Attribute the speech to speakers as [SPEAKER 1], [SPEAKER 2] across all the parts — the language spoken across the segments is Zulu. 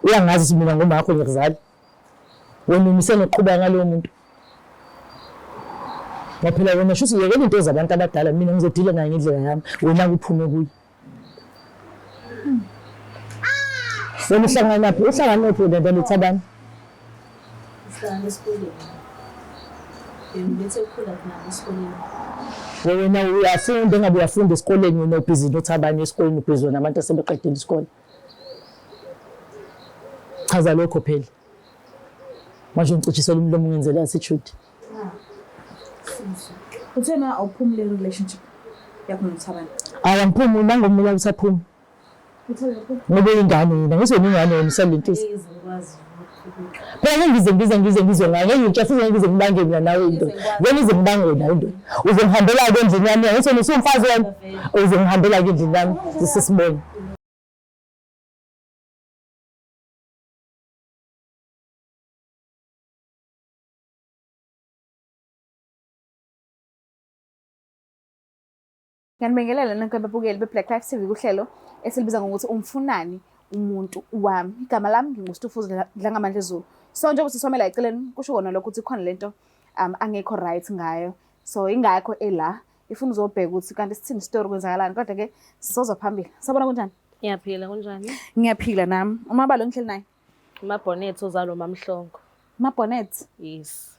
[SPEAKER 1] Uyangazi mina ngoma yakho ngikuzala. Wena umise noqhubeka ngalowo muntu. Ngaphela wena shuthi yekela into zabantu abadala mina ngizodila naye ngendlela yami. Wena kuphume kuyi. Wena uhlangana naphi? Uhlangana naphi wena ndoletha abantu?
[SPEAKER 2] Uhlangana esikoleni. Ngibethe ukukhula khona esikoleni.
[SPEAKER 1] Wena uyafunda engabe uyafunda esikoleni wena ubhizi nothabani esikoleni ubhizi nabantu asebeqedile isikole. Chaza lokho phela. Manje ngicitshisela umlomo ngenzela attitude.
[SPEAKER 2] Uthena awuphumule relationship yakho noThabani.
[SPEAKER 1] Angiphumi nangomula usaphuma. Ngoba ingane yena ngizwe ingane yena usalintisa. Phela ngizwe ngaye ngitsha futhi ngize ngibange mina nawe into. Ngize ngibange wena into. Uzongihambela ke endlini yami ngithi usumfazi wami. Uzongihambela ke endlini yami sisibone.
[SPEAKER 3] Ngiyanibingelela nonke ababukeli beBlack Life TV kuhlelo esilibiza ngokuthi umfunani umuntu wami. Igama lami nginguStufuzi Dlangamandla Zulu. So njengoba sisomela eceleni kusho kona lokho ukuthi khona lento angekho right ngayo. So ingakho ela ifuna uzobheka ukuthi kanti sithini story kwenzakalani kodwa ke sizoza phambili. Sabona kunjani?
[SPEAKER 4] Ngiyaphila kunjani?
[SPEAKER 3] Ngiyaphila nami. Umabalo ngihleli naye.
[SPEAKER 4] Mabonnet ozalo mamhlongo.
[SPEAKER 3] Mabonnet?
[SPEAKER 4] Yes.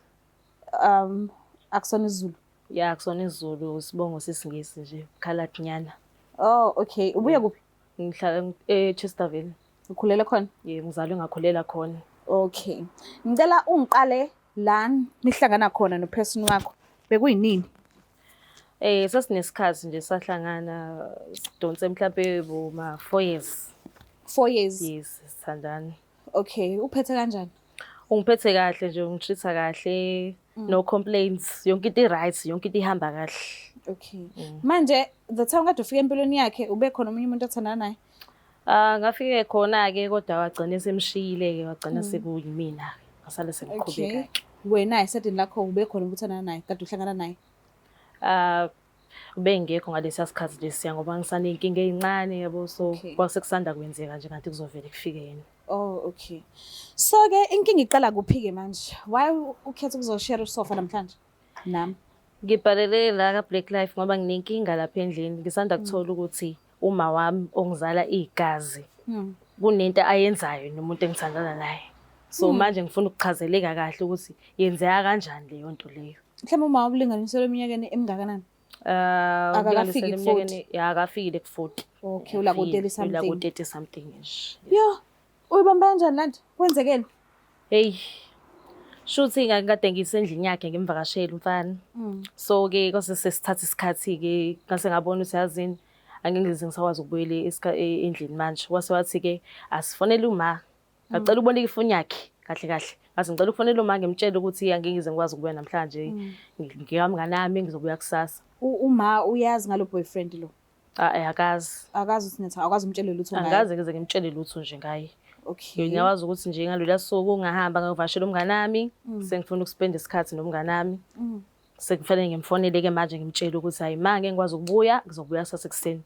[SPEAKER 3] Akusona isiZulu.
[SPEAKER 4] Ya kusona isiZulu sibongo sesingisi nje Khaladi nyana.
[SPEAKER 3] Oh okay. Ubuya kuphi?
[SPEAKER 4] Ngihlala Chesterville.
[SPEAKER 3] Ukhulela khona?
[SPEAKER 4] Yebo ngizalwe ngakhulela khona.
[SPEAKER 3] Okay. Ngicela ungiqale la nihlangana khona noperson wakho. Bekuyinini?
[SPEAKER 4] Sasinesikhathi nje sahlangana sidonse mhlawumbe boma 4 years.
[SPEAKER 3] 4 years?
[SPEAKER 4] Yes, sithandana.
[SPEAKER 3] Okay, uphethe kanjani?
[SPEAKER 4] Ungiphethe kahle nje ungitreata kahle, no complaints, yonke into right, yonke into ihamba kahle.
[SPEAKER 3] Okay. Manje the time kade ufika empilweni yakhe ube khona umunye umuntu othandana naye?
[SPEAKER 4] Ngafike khona ke kodwa wagcina semshiyile ke wagcina sekuyimina ke. Ngasale sengiqhubeka ke.
[SPEAKER 3] Wena esedini lakho ube khona ukuthandana naye kade uhlangana naye?
[SPEAKER 4] Ubengekho ngalesi sikhathi lesiya ngoba ngisane inkinga ezincane yabo so kwasekusanda kwenzeka nje kanti kuzovela kufike yena.
[SPEAKER 3] Oh okay. So ke inkinga iqala kuphi ke manje? Why ukhetha ukuzoshare usofa namhlanje nami?
[SPEAKER 4] Ngibhalele la ka Black Life ngoba nginenkinga lapha endlini ngisanda kuthola ukuthi uma wami ongizala igazi kunento ayenzayo nomuntu engithandana naye. So manje ngifuna ukuchazeleka kahle ukuthi yenzeka kanjani leyo nto leyo.
[SPEAKER 3] Mhlawumbe uma ubulinganiselo eminyakeni emingakanani?
[SPEAKER 4] Akafiki eminyakeni akafikile ku 40.
[SPEAKER 3] Okay, ula ku 30 something.
[SPEAKER 4] Ula ku 30 something nje.
[SPEAKER 3] Yo, uyibamba kanjani lanto? Kwenzekeni?
[SPEAKER 4] Hey. Shuthi ngakade ngisendlini yakhe ngimvakashela umfana. So ke kwase sesithatha isikhathi ke ngase ngabona ukuthi yazini angengize ngisakwazi ukubuyela endlini manje. Wase wathi ke asifonele uma. Ngacela ukubona ifoni yakhe kahle kahle. Ngase ngicela ukufonela uma ngimtshela ukuthi angengize ngikwazi ukubuya namhlanje. Ngiyamngani nami ngizobuya kusasa.
[SPEAKER 3] Uma uyazi ngalo boyfriend lo?
[SPEAKER 4] Akazi.
[SPEAKER 3] Akazi usinetha, akazi umtshele lutho ngaye.
[SPEAKER 4] Angaze ngize ngimtshele lutho nje ngaye.
[SPEAKER 3] Okay.
[SPEAKER 4] Ngiyawazi ukuthi nje ngalolu suku ungahamba ngavashela umngani nami, sengifuna ukuspenda isikhathi nomngani nami. Sekufanele ngimfonele ke manje ngimtshela ukuthi hayi manje ngikwazi ukubuya, ngizobuya sasekuseni.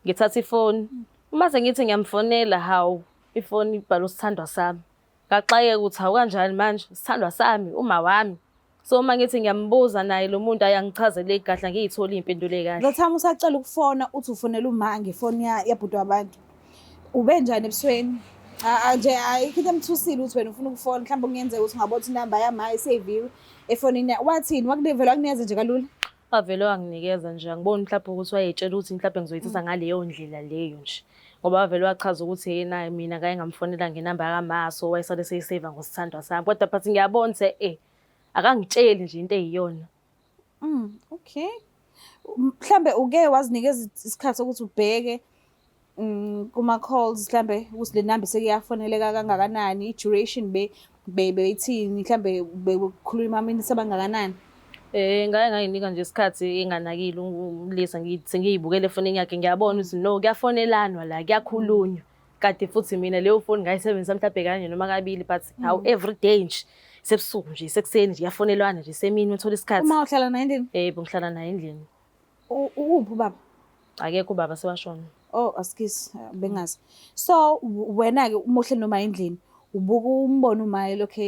[SPEAKER 4] Ngithatha ifoni. Uma sengithi ngiyamfonela hawu, ifoni ibhala usithandwa sami. Ngaxayeka ukuthi hawu kanjani manje, sithandwa sami, uma wami. So uma ngithi ngiyambuza naye lo muntu ayangichazele igahle ngiyithola impendulo ekahle.
[SPEAKER 3] Lo time usacela ukufona uthi ufonela uma ngefoni yabhudu wabantu. Ube njani ebusweni? Nje ayikho emthusile ukuthi wena ufuna ukufona mhlawumbe kungenzeka ukuthi ungabona inamba yami ayiseviwe efonini wathini wakulevela wakunikeza nje kalula
[SPEAKER 4] wavele wanginikeza nje angiboni mhlawumbe ukuthi wayetshela ukuthi mhlawumbe ngizoyithisa ngaleyo ndlela leyo nje ngoba wavele wachaza ukuthi yena mina ngeke ngamfonela ngenamba kaMaso wayesale seyisave ngosithandwa sami kodwa phathi ngiyabona akangitsheli nje into eyiyona.
[SPEAKER 3] Okay. Mhlambe uke wazinikeza isikhathi sokuthi ubheke kuma calls mhlambe ukuthi le number sekuyafoneleka kangakanani i-duration beyithini mhlambe bekukhuluma iminutes abangakanani?
[SPEAKER 4] Ngake ngayinika nje isikhathi enganakile umlisa ngithi ngiyibukele efonini yakhe ngiyabona ukuthi no kuyafonelanwa la kuyakhulunywa kanti futhi mina leyo phone ngayisebenzisa mhlawumbe kanye noma kabili but how every day nje sebusuku nje sekuseni nje yafonelwana nje semini uthola isikhathi.
[SPEAKER 3] Uma uhlala naye endlini?
[SPEAKER 4] Ngihlala naye endlini.
[SPEAKER 3] Uphi ubaba?
[SPEAKER 4] Akekho ubaba sewashona.
[SPEAKER 3] Oh, askisi bengazi. So wena-ke uma uhleli noma endlini ubuka umbona umaye lokho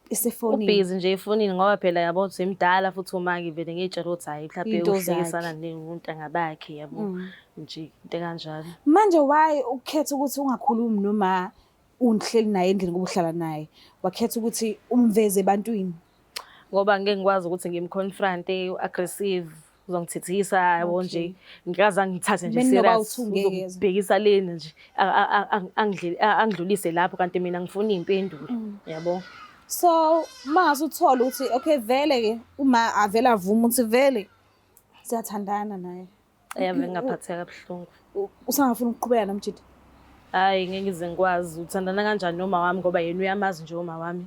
[SPEAKER 3] esefonini.
[SPEAKER 4] Ubhizi nje efonini ngoba phela yabo uthi imdala futhi uma-ke vele ngiy'tshela ukuthi hhayi mhlawumbe
[SPEAKER 3] Iy'nto
[SPEAKER 4] uhlekisana nontanga bakhe yabo nje into kanjalo.
[SPEAKER 3] Manje why ukhetha ukuthi ungakhulumi noma uhleli naye endlini ngoba uhlala naye? Wakhetha ukuthi umveze ebantwini.
[SPEAKER 4] Ngoba ngeke ngikwazi ukuthi ngimconfront-e u-aggressive uzongithithisa yabo nje ngikaze angithathe nje serious uzobhekisa leni nje angidlulise lapho kanti mina ngifuna iy'mpendulo yabo.
[SPEAKER 3] So mase uthola ukuthi okay vele-ke uma avele avuma ukuthi vele siyathandana naye.
[SPEAKER 4] Vele ngingaphatheka kabuhlungu.
[SPEAKER 3] Usangafuna ukuqhubeka namjidi?
[SPEAKER 4] Hhayi ngeke ngize ngikwazi uthandana kanjani noma wami ngoba yena uyamazi nje uma wami.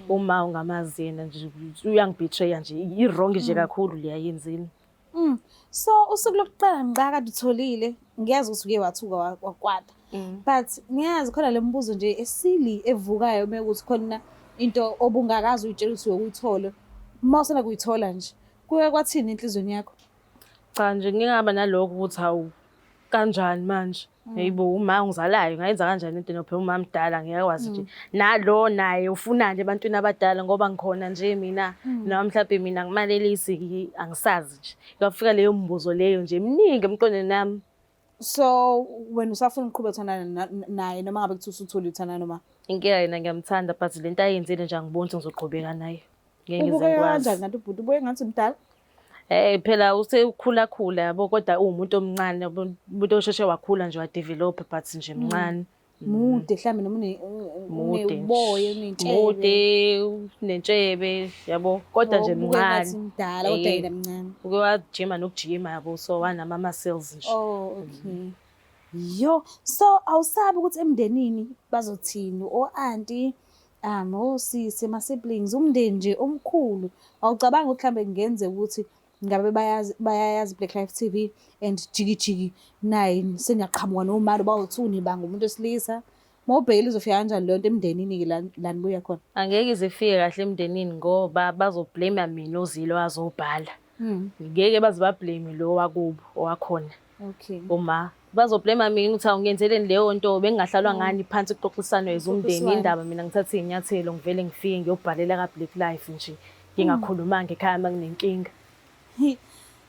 [SPEAKER 4] Uma ungamazi yena nje uyangibetray nje i-wrong nje kakhulu leya yenzini.
[SPEAKER 3] So usuku lokuqala ngiqa kade utholile ngiyazi ukuthi uke wathuka wakwata but ngiyazi khona le mbuzo nje esili evukayo mekuthi khona into obungakazi uyitshela ukuthi uyithole uma usena kuyithola nje kuye kwathini enhlizweni yakho?
[SPEAKER 4] Cha nje ngingaba nalokho ukuthi hawu kanjani manje hayibo uma ungizalayo ngayenza kanjani into phela uma mdala ngeke wazi nje nalo naye ufunani ebantwini abadala ngoba ngikhona nje mina noma mhlawumbe mina ngimalelisi angisazi nje ngafika leyo mbuzo leyo nje mningi emqondweni nami.
[SPEAKER 3] So wena usafuna ukuqhubeka uthandana naye noma ngabe kuthi usuthole uthandana noma?
[SPEAKER 4] Inkinga yena ngiyamthanda but lento ayenzile nje angiboni ukuthi ngizoqhubeka naye. Ngeke ngize
[SPEAKER 3] ngikwazi.
[SPEAKER 4] ngikwazi.
[SPEAKER 3] Kanti ubhuti ubuye ngathi mdala?
[SPEAKER 4] Phela usekhula yabo kodwa uwumuntu omncane umuntu osheshe wakhula nje wadevelop but nje mncane.
[SPEAKER 3] Mude mhlambe noma uboya unentshebe.
[SPEAKER 4] Mude unentshebe yabo kodwa nje mncane.
[SPEAKER 3] Mdala kodwa yena mncane.
[SPEAKER 4] Uke wajima nokujima yabo so wanama muscles nje.
[SPEAKER 3] Oh okay. Yo so awusabi ukuthi emndenini bazothini o-auntie osisi ma-siblings umndeni nje omkhulu awucabanga ukuthi mhlambe kungenze ukuthi ngabe bayayazi Black Life TV and jiki naye seniyaqhamuka nomali bawuthuni banga umuntu wesilisa mawubhekile uzofika kanjani leyo nto emndenini-ke la nibuya khona?
[SPEAKER 4] Angeke izifike kahle emndenini ngoba bazoblame mina ozilo azobhala. Ngeke baze bablame lo wakubo owakhona.
[SPEAKER 3] Okay.
[SPEAKER 4] Uma bazoblame mina ukuthi awungenzeleni leyo nto bengingahlalwa ngani phansi kuxoxisano yezomndeni indaba mina ngithatha iy'nyathelo ngivele ngifike ngiyobhalela ka-Black Life nje ngingakhulumanga ekhaya uma nginenkinga.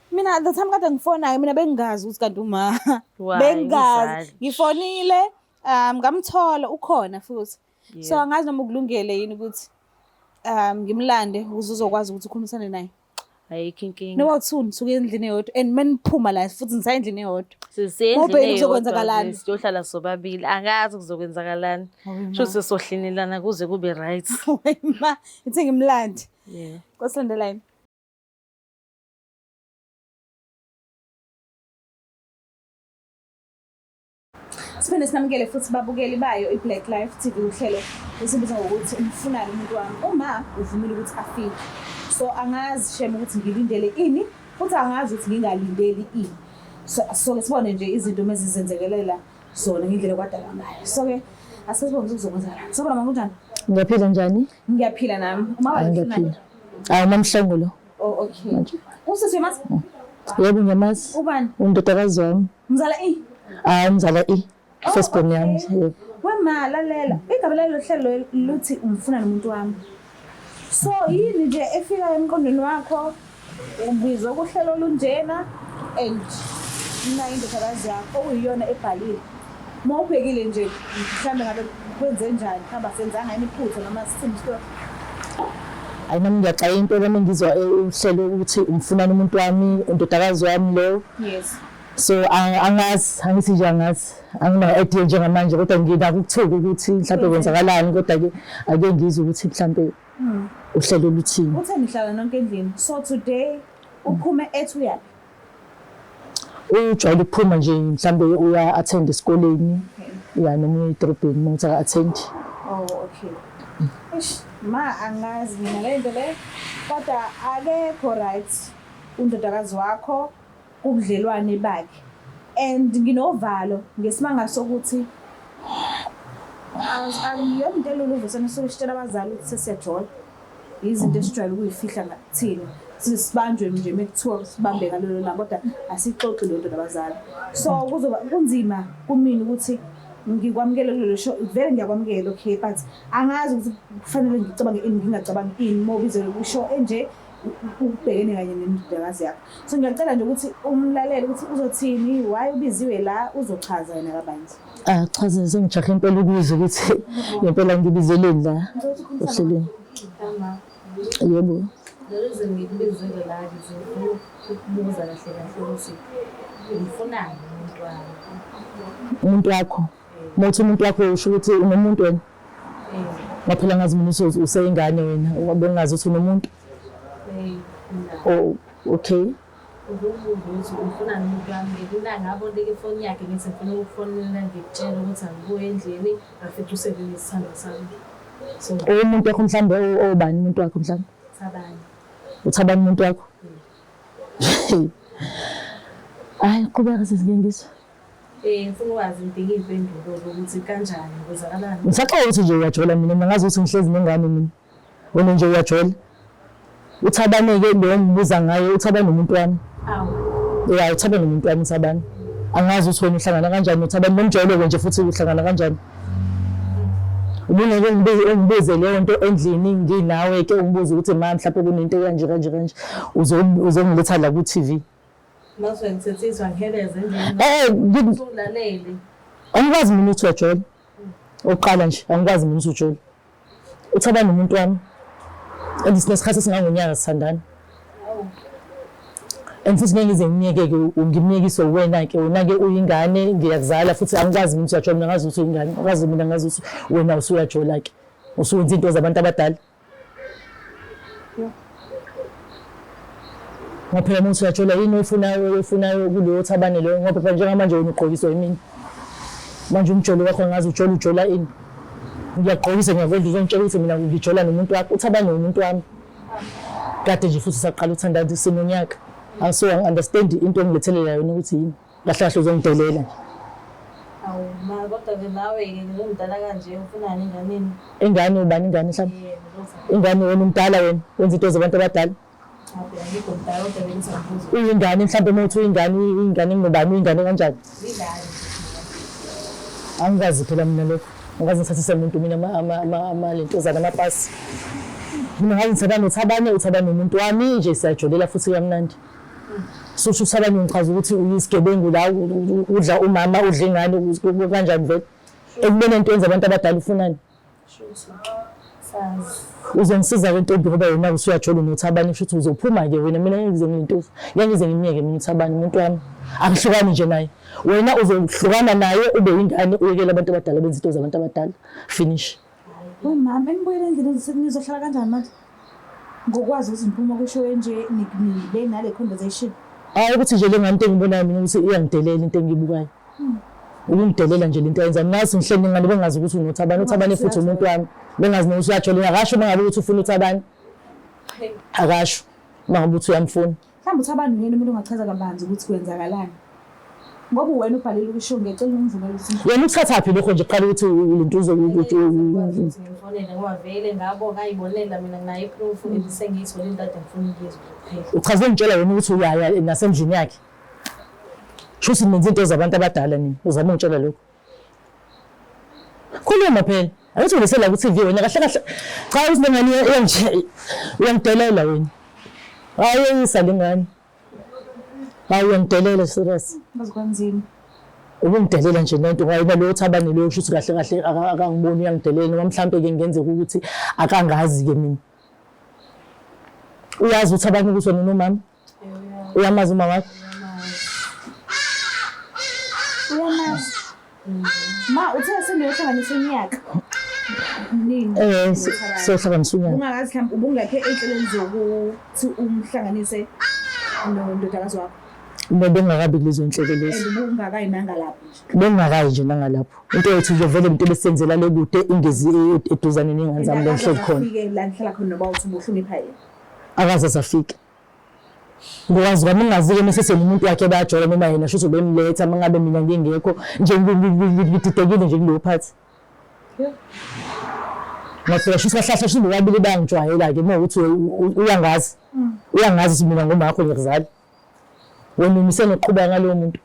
[SPEAKER 3] Mina the time kade ngifonayo mina bengingazi ukuthi kanti uma bengingazi ngifonile ngamthola ukhona futhi so angazi noma ukulungele yini ukuthi ngimlande ukuze uzokwazi ukuthi ukhulumisane naye.
[SPEAKER 4] Ayikho inkinga.
[SPEAKER 3] Noma uthuni suke endlini eyodwa and maniphuma la futhi ngisayendlini eyodwa.
[SPEAKER 4] Sisendlini
[SPEAKER 3] eyodwa
[SPEAKER 4] siyohlala sobabili angazi kuzokwenzakalani. Shuthi sohlinelana kuze kube right.
[SPEAKER 3] Ma ithi ngimlande.
[SPEAKER 4] Yeah.
[SPEAKER 3] Kwasilandelani? Siphinde sinamukele futhi babukeli bayo iBlack Life TV uhlelo esibiza ngokuthi umfunani umuntu wami uma uvumile ukuthi afike. So angazi shame ukuthi ngilindele ini futhi angazi ukuthi ngingalindeli ini. So lesibone nje izinto mezizenzekelela zona ngendlela kwadala ngayo. So ke asizibone ukuthi kuzokwenzakala. Sabona mama kunjani?
[SPEAKER 1] Ngiyaphila njani?
[SPEAKER 3] Ngiyaphila nami.
[SPEAKER 1] Ngiyaphila. Mamhlangulo.
[SPEAKER 3] Oh okay. Usisi mas?
[SPEAKER 1] Yebo ngiyamazi.
[SPEAKER 3] Ubani?
[SPEAKER 1] Undodakazi wami.
[SPEAKER 3] Mzala
[SPEAKER 1] mzala first born yami. Yebo.
[SPEAKER 3] Wema lalela. Igaba lelo hlelo luthi umfuna nomuntu wami. So yini nje efika emqondweni wakho ubizwa kuhlelo lunjena and mina indodakazi yakho uyiyona ebhalile. Mawubhekile nje mhlambe ngabe kwenze njani hamba senzanga imiphutho noma sithini
[SPEAKER 1] Nami ngiyaxaya into lami ngizwa uhlelo ukuthi umfunani umuntu wami undodakazi wami lo.
[SPEAKER 3] Yes.
[SPEAKER 1] So angazi angithi nje angazi angina idea njengamanje kodwa nginako ukuthola ukuthi mhlawumbe kwenzakalani kodwa ke ake ngizwe ukuthi mhlawumbe uhlelo luthini.
[SPEAKER 3] Uthe nihlala nonke endlini. So today uphume ethu yapi?
[SPEAKER 1] Ujwayele ukuphuma nje mhlawumbe uya attend esikoleni. Ya noma edrobheni mawuthi attend.
[SPEAKER 3] Oh okay. Ma angazi mina lento le kodwa akekho right undodakazi wakho ubudlelwane bakhe and nginovalo ngesimanga sokuthi angiyomntelo uvesana sokushitela abazali ukuthi sesiyajola izinto esijwayele ukuyifihla ngathina
[SPEAKER 2] sibanjwe nje mekuthiwa sibambeka lelo langa kodwa asixoxe lonto nabazali. So kuzoba kunzima kumina ukuthi ngikwamukele kulelo show vele ngiyakwamukela okay but angazi ukuthi kufanele ngicabange ini ngingacabangi ini mobizele kusho enje ubhekene kanye nemidlakazi yakho. So ngiyacela nje ukuthi umlaleli ukuthi uzothini why ubiziwe la uzochaza yena kabanzi.
[SPEAKER 1] Chaza sengijahe impela ukuzwa ukuthi ngempela ngibizeleni la ohlelweni. Yebo.
[SPEAKER 4] Lezi ngibizele la ngizofuna ukubuza kahle kahle ukuthi ufunani
[SPEAKER 1] umuntu wakho. Mothi umuntu wakho usho ukuthi unomuntu wena. Ngaphela ngazi mina useyingane wena wabe ngazi ukuthi unomuntu. Oh okay.
[SPEAKER 4] Ukuthi ufuna umuntu wami ngikula ngabo leke phone yakhe ngithi ngifuna ukufonela ngikutshela ukuthi angibuye endlini afethu usebenzisa isandla sami. So
[SPEAKER 1] umuntu wakho mhlambe obani umuntu wakho mhlambe?
[SPEAKER 4] Thabani.
[SPEAKER 1] Uthabani umuntu wakho? Hayi qhubeka sesingengizwa.
[SPEAKER 4] Ngifuna ukwazi impilo impendulo ukuthi kanjani kwenzakalani.
[SPEAKER 1] Ngisaxoxa ukuthi nje uyajola mina ngazi ukuthi ngihlezi nengane mina. Wena nje uyajola. Uthabane ke lo ngibuza ngaye uthabane umuntu wami. Yeah, uthabane umuntu wami uthabane. Angazi ukuthi wena uhlangana kanjani uthabane nomjolo nje futhi uhlangana kanjani. Ubuneke ngibize leyo nto endlini nginawe ke ungibuza ukuthi mama mhlawumbe kunento kanje uzongiletha la ku TV.
[SPEAKER 4] Mase ngithethizwa ngiheleze endlini. Ulalele.
[SPEAKER 1] Angikwazi mina ukuthi uyajola. Oqala nje angikwazi mina ukuthi ujola. Uthabane umuntu wami. Andisinesikhathi singangonyaka sithandana. Futhi ngize ngiyeke ngimnyekiso wena ke wena ke uyingane ngiyakuzala futhi angikwazi ukuthi uyajola mina ngazi ukuthi uyingane ngazi mina ngazi ukuthi wena usuyajola ke usuwenza into zabantu abadala. Ngaphela manje uyajola yini oyifunayo kuleyo thabane leyo ngoba phela njengamanje wena uqhokiswa yimini. Manje umjolo wakho ngazi ujola ini. Ngiyaqhokisa ngiyakwenza uzongitshela ukuthi mina ngijola nomuntu wakho uthabane nomuntu wami. Kade nje futhi saqala uthandana sinonyaka. So I understand into engilethelela yona ukuthi yini. Kahle kahle uzongidelela.
[SPEAKER 4] Ma kodwa ke nawe ke ngumdala kanje ufunani enganeni?
[SPEAKER 1] Ingane ubani ingane mhlawumbe? Ingane wena umdala wena wenza into zabantu abadala.
[SPEAKER 4] Ngikho mdala kodwa bengisabuza.
[SPEAKER 1] Uyingane mhlawumbe mothi uyingane ngobani uyingane kanjani?
[SPEAKER 4] Ingane.
[SPEAKER 1] Angazi phela mina lokho. Ngazi ngithathise umuntu mina lento zana amapasi. Mina ngazi ngithabane uthabane umuntu wami nje siyajolela futhi kamnandi. So uthabane ngichaza ukuthi uyisigebengu la udla umama udla ingane kanjani vele. Ekubene into yenza abantu abadala ufunani. Uzongisiza ke ntombi ngoba wena usuyajola nothabane futhi uzophuma ke wena mina ngize ngintofu. Ngize ngimiyeke mina uthabane umuntu wami. Akuhlukani nje naye. Wena uzohlukana naye ube ingane uyekela abantu abadala benza into zabantu abadala. Finish.
[SPEAKER 2] Mama engibuyele endlini nizohlala kanjani manje? Ngokwazi ukuthi ngiphuma kusho nje nibe nale conversation.
[SPEAKER 1] Hayi ukuthi nje le ngane engibonayo mina ukuthi iyangidelela into engiyibukayo. Ukungidelela nje lento yenza ngazi ngihleli ngane bengazi ukuthi uthabane futhi umuntu wami. Bengazi nokuthi uyajola akasho mangabe ukuthi ufuna uthabane. Akasho mangabe uthi uyamfuna.
[SPEAKER 2] Mhlawumbe uthabane ngene umuntu ungachaza kabanzi ukuthi kwenzakalani. Ngoba wena ubhalile ukusho ngecela ungivumele ukuthi
[SPEAKER 1] yena ukuthathaphi lokho nje qala ukuthi lento
[SPEAKER 4] ngifonela ngoba vele ngabo ngayibonela mina nginayo iproof ebisengiyithole into ade ngifuna ukuyizwa kuphela.
[SPEAKER 1] Uchaze ngitshela wena ukuthi uyaya nasendlini yakhe. Shuthi nenze into zabantu abadala nini uzama ungitshela lokho. Khuluma phela. Ayithi ulisela ku TV wena kahle kahle cha usingani enje uyangidelela wena. Hayi isale ngani. Hayi uyangidelela serious.
[SPEAKER 2] bazikwanzini.
[SPEAKER 1] Ukungidelela nje lento ngoba lo thabane lo shuthi kahle kahle akangiboni uyangidelela noma mhlambe ke ngenzeka ukuthi akangazi ke mina. Uyazi uthabane ukuthi wena nomama? Uyamazi uma wakho?
[SPEAKER 2] Uyamazi. Ma uthe seniyohlanganisa iminyaka. Nini?
[SPEAKER 1] Sohlanganisa unyaka.
[SPEAKER 2] Ungakazi mhlawumbe ubungakhe enhlelweni zokuthi umhlanganise nondodakazi wakho.
[SPEAKER 1] Bengakabi kulezo inhlelo lezi.
[SPEAKER 2] Ubungakayinanga lapho.
[SPEAKER 1] Bengakayi nje nangalapho. Into yokuthi nje vele into besenzela le kude ingezi eduzane nengane zami la ngihleli khona.
[SPEAKER 2] Ufike la ngihlala khona noba uthi ubuhlonipha yena.
[SPEAKER 1] Akaze safika. Ngikwazi kwami ngazike mesesele umuntu wakhe bayajola noma yena shuthi bemletha mangabe mina ngingekho nje ngididekile nje kulo phathi. Ngaphela sho sihlahla shilo kabili bangijwayela ke mawukuthi uyangazi. Uyangazi mina ngoma yakho ngiyazali. Wena umise noqhubeka ngalowo muntu.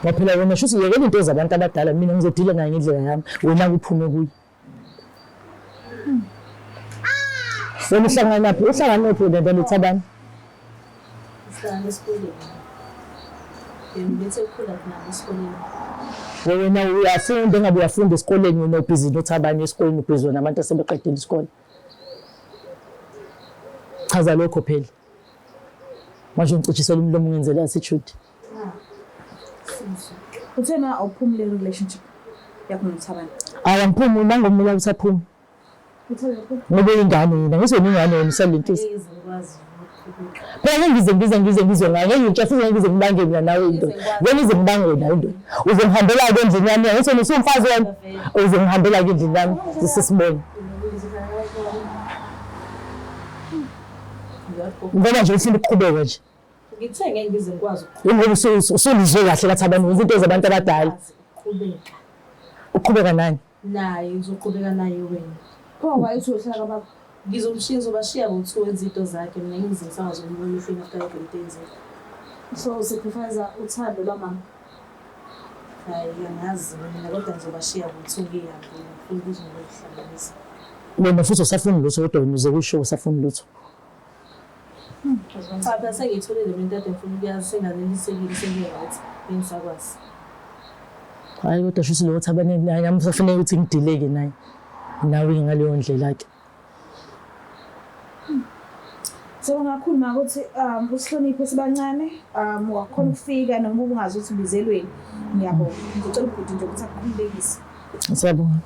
[SPEAKER 1] Ngaphela wena sho siyekela into zabantu abadala mina ngizodila naye ngendlela yami wena kuphume kuyi. Wena uhlangana naphi? Uhlangana naphi wena Thabani?
[SPEAKER 4] Sihlangana esikoleni. Ngibethe ukukhula nabo esikoleni.
[SPEAKER 1] Wena uyafunda engabe uyafunda esikoleni wena ubhizi noThabani esikoleni ubhizi nabantu asebeqedile isikole. Chaza lokho phela. Manje ngicitshisela umlomo ngenzela attitude.
[SPEAKER 2] Uthena awuphumule relationship yakho noThabani.
[SPEAKER 1] Angiphumi nangomula usaphuma. Ngoba ingane yena ngizoningane wena usalentisi. Phela ngize ngaye ngitsha futhi ngize ngibange mina nawe into. Wena ize ngibange nawe into. Uzongihambela ke endlini yami ngithi usumfazi wena. Uzongihambela ke endlini yami sisibone. Ngoba nje ufuna ukuqhubeka nje.
[SPEAKER 4] Ngithe ngeke ngize ngikwazi
[SPEAKER 1] Ngoba usulizwe kahle kaThabani izinto zabantu abadala.
[SPEAKER 4] ukuqhubeka.
[SPEAKER 1] Uqhubeka nani?
[SPEAKER 4] Naye uzoqhubeka naye wena.
[SPEAKER 2] Pho wayithi uhlala kababa.
[SPEAKER 4] Ngizobashiya bo2 izinto zakhe mina ngizinsazo ngibona ifini after izinto.
[SPEAKER 2] So sacrifice uthando lwamama.
[SPEAKER 4] Hayi ngiyazi mina kodwa ngizobashiya bo2 ngiyaphi ukuthi ngizohlanganisa.
[SPEAKER 1] Wena futhi usafuna lutho kodwa wena uze kusho usafuna lutho.
[SPEAKER 4] Cha phela sengitholile mina into engifuna ukuyazi senganelisekile sengiyathi ngisakwazi.
[SPEAKER 1] Hayi kodwa sho lo Thabani nami usafanele ukuthi ngidileke naye. Nawe ngaleyo ndlela ke.
[SPEAKER 2] So ngakhuluma ukuthi usihloniphe sibancane wakhona ukufika noma ungazi ukuthi ubizelweni ngiyabonga ngicela ukuthi nje ukuthi akukhulekise.
[SPEAKER 1] Siyabonga.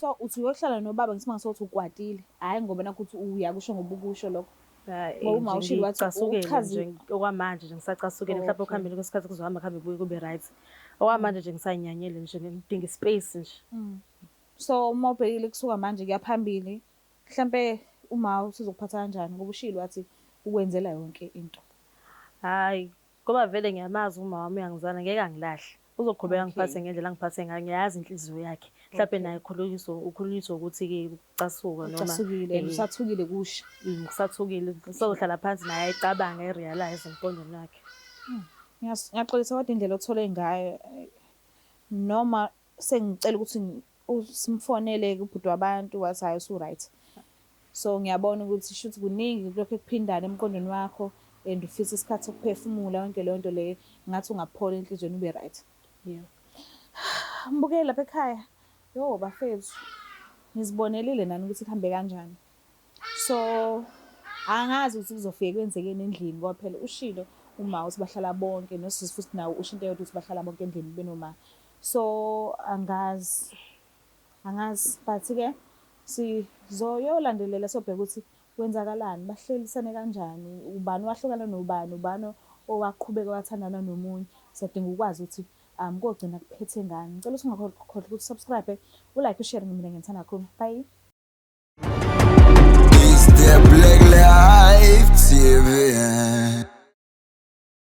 [SPEAKER 3] So uthi uyohlala nobaba ngithi mangisothi ukwatile hayi ngoba nakho uthi uyakusho ngoba ukusho lokho. Ngoba uma ushilo wathi
[SPEAKER 4] uchaze nje okwamanje nje ngisacasukile mhlawumbe ukuhambela kwesikhathi kuzohamba kuhambe kuye kube right. Okwamanje nje ngisanyanyele nje ngidinga space nje.
[SPEAKER 3] So uma ubhekile kusuka manje kuyaphambili mhlambe uma usizokuphatha kanjani ngoba ushilo wathi ukwenzela yonke into.
[SPEAKER 4] Hayi ngoba vele ngiyamazi uma wami uyangizana ngeke angilahle. Uzoqhubeka ngiphathe ngendlela ngiphathe ngayo ngiyazi inhliziyo yakhe. Mhlawumbe naye ukhulunyiswa ukuthi ke ucasuka noma
[SPEAKER 3] ucasukile usathukile kusho.
[SPEAKER 4] Ngisathukile sohlala phansi naye ayicabanga erealize emqondweni wakhe.
[SPEAKER 3] Ngiyaxolisa kodwa indlela othole ngayo noma sengicela ukuthi simfonele kubhuti wabantu wathi hayi usu right. So ngiyabona ukuthi shuthi kuningi lokho kuphindana emqondweni wakho and ufisa isikhathi sokuphefumula yonke leyo nto le ngathi ungaphola enhlizweni ube right.
[SPEAKER 4] Yeah.
[SPEAKER 3] Mbukele lapha ekhaya. Yo bafethu. Ngizibonelile nani ukuthi kuhambe kanjani. So angazi ukuthi kuzofika kwenzekeni endlini ngoba phela ushilo uma uthi bahlala bonke nosisi futhi nawo usho into yokuthi bahlala bonke endlini benoma. So angazi but ke sizoyolandelela sobheka ukuthi kwenzakalani bahlelisane kanjani ubani wahlukana nobani owaqhubeka wathandana nomunye siyadinga ukwazi ukuthi kogcina kuphethe ngani ngicela ukuthi ungakhohlwa ukuthi subscribe ulike ushare mina ngithanda kakhulu bye.
[SPEAKER 5] Is the Black Life TV